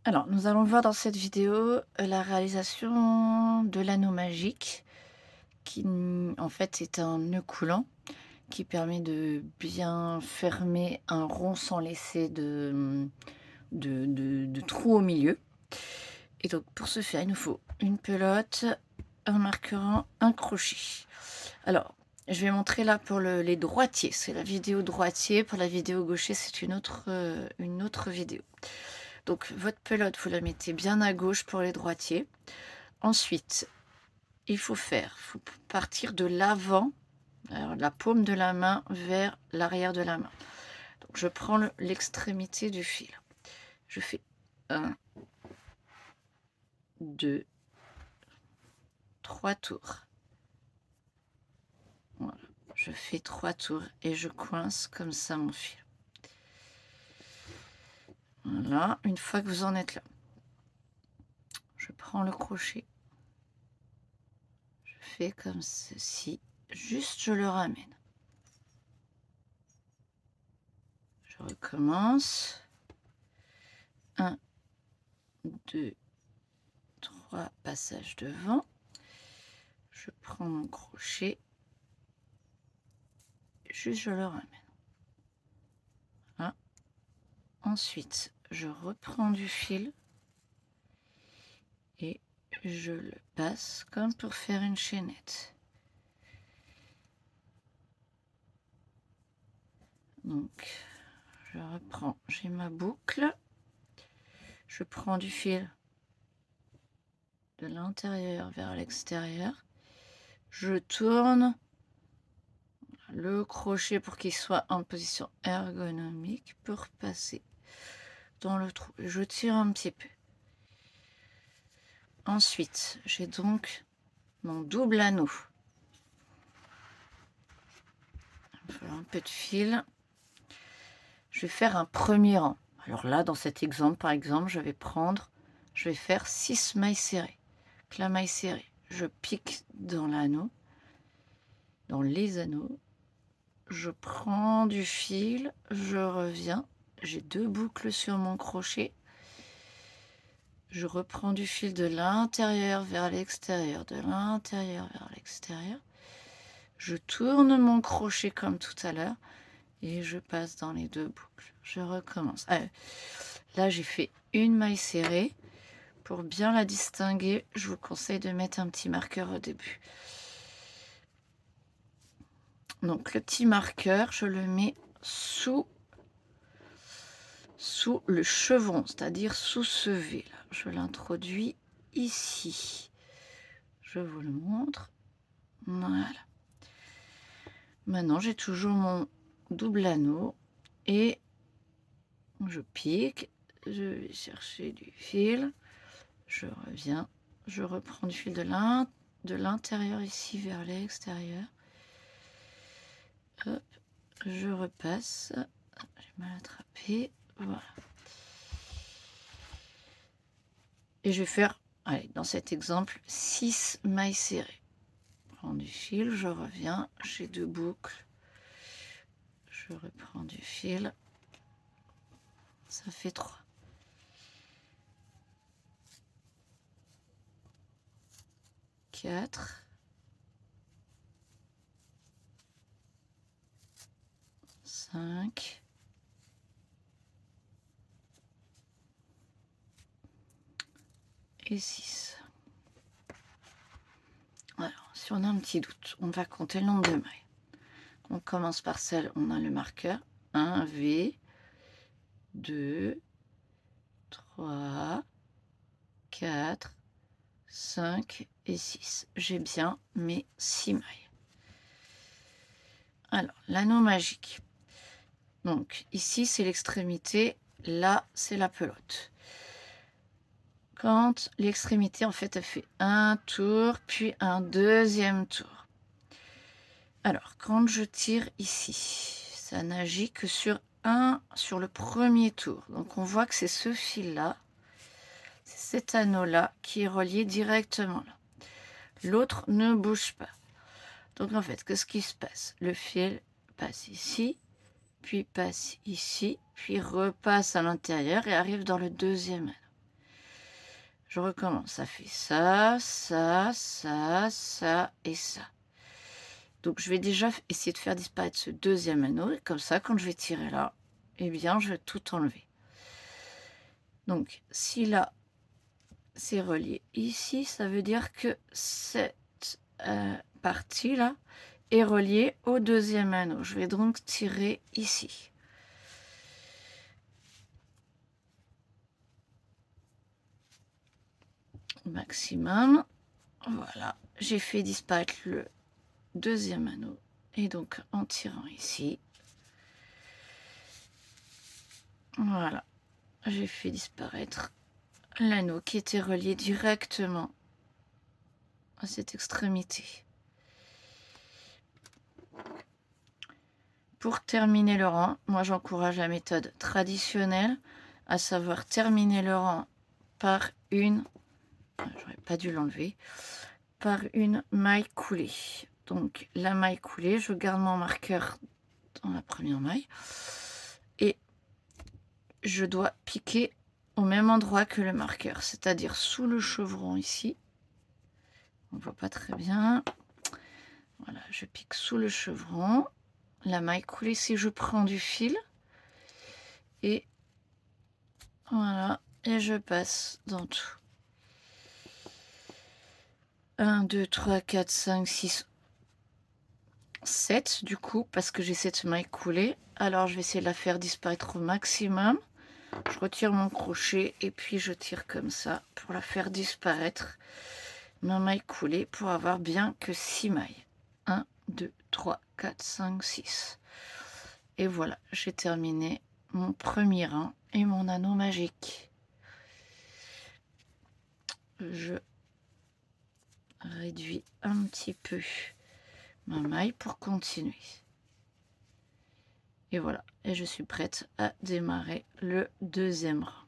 Alors, nous allons voir dans cette vidéo la réalisation de l'anneau magique qui, en fait, est un nœud coulant qui permet de bien fermer un rond sans laisser de trou au milieu. Et donc, pour ce faire, il nous faut une pelote, un marqueur, un crochet. Alors, je vais montrer là pour les droitiers. C'est la vidéo droitier. Pour la vidéo gaucher, c'est une autre vidéo. Donc, votre pelote, vous la mettez bien à gauche pour les droitiers. Ensuite, il faut partir de l'avant, de la paume de la main vers l'arrière de la main. Donc, je prends l'extrémité du fil. Je fais 1, 2, 3 tours. Voilà. Je fais 3 tours et je coince comme ça mon fil. Voilà, une fois que vous en êtes là, je prends le crochet. Je fais comme ceci. Juste, je le ramène. Je recommence. 1, 2, 3 passages devant. Je prends mon crochet. Juste, je le ramène. Voilà. Ensuite, je reprends du fil et je le passe comme pour faire une chaînette. Donc, je reprends, j'ai ma boucle. Je prends du fil de l'intérieur vers l'extérieur. Je tourne le crochet pour qu'il soit en position ergonomique pour passer dans le trou. Je tire un petit peu. Ensuite, j'ai donc mon double anneau. Il faut un peu de fil. Je vais faire un premier rang. Alors là, dans cet exemple, par exemple, je vais faire 6 mailles serrées. Donc la maille serrée, je pique dans l'anneau, dans les anneaux. Je prends du fil, je reviens. J'ai 2 boucles sur mon crochet. Je reprends du fil de l'intérieur vers l'extérieur, de l'intérieur vers l'extérieur. Je tourne mon crochet comme tout à l'heure et je passe dans les 2 boucles. Je recommence. Là, j'ai fait une maille serrée. Pour bien la distinguer, je vous conseille de mettre un petit marqueur au début. Donc, le petit marqueur, je le mets sous le chevron, c'est-à-dire sous ce V là. Je l'introduis ici. Je vous le montre. Voilà. Maintenant, j'ai toujours mon double anneau et je pique. Je vais chercher du fil. Je reviens. Je reprends du fil de l'intérieur ici vers l'extérieur. Hop, je repasse. J'ai mal attrapé. Voilà. Et je vais faire, allez, dans cet exemple, 6 mailles serrées. Je prends du fil, je reviens, j'ai 2 boucles. Je reprends du fil. Ça fait 3. 4. 5. Et 6. Alors, si on a un petit doute, on va compter le nombre de mailles. On commence par celle, on a le marqueur. 1 V, 2, 3, 4, 5 et 6. J'ai bien mes 6 mailles. Alors, l'anneau magique. Donc, ici, c'est l'extrémité. Là, c'est la pelote. Quand l'extrémité, en fait, elle fait un tour, puis un deuxième tour. Alors, quand je tire ici, ça n'agit que sur le premier tour. Donc, on voit que c'est ce fil-là, c'est cet anneau-là qui est relié directement là. L'autre ne bouge pas. Donc, en fait, qu'est-ce qui se passe? Le fil passe ici, puis passe ici, puis repasse à l'intérieur et arrive dans le deuxième anneau. Je recommence. Ça fait ça, ça, ça, ça et ça. Donc, je vais déjà essayer de faire disparaître ce deuxième anneau. Et comme ça, quand je vais tirer là, eh bien, je vais tout enlever. Donc, si là, c'est relié ici, ça veut dire que cette partie-là est reliée au deuxième anneau. Je vais donc tirer ici. Au maximum. Voilà, j'ai fait disparaître le deuxième anneau. Et donc, en tirant ici, voilà, j'ai fait disparaître l'anneau qui était relié directement à cette extrémité. Pour terminer le rang, moi j'encourage la méthode traditionnelle, à savoir terminer le rang par une, j'aurais pas dû l'enlever, par une maille coulée. Donc la maille coulée, je garde mon marqueur dans la première maille et je dois piquer au même endroit que le marqueur, c'est-à-dire sous le chevron ici. On ne voit pas très bien. Voilà, je pique sous le chevron. La maille coulée, si je prends du fil. Et voilà, et je passe dans tout. 1, 2, 3, 4, 5, 6, 7 du coup, parce que j'ai cette maille coulée. Alors je vais essayer de la faire disparaître au maximum. Je retire mon crochet et puis je tire comme ça pour la faire disparaître. Ma maille coulée pour avoir bien que 6 mailles. 1, 2, 3, 4, 5, 6. Et voilà, j'ai terminé mon premier rang et mon anneau magique. Je réduis un petit peu ma maille pour continuer. Et voilà, et je suis prête à démarrer le deuxième rang.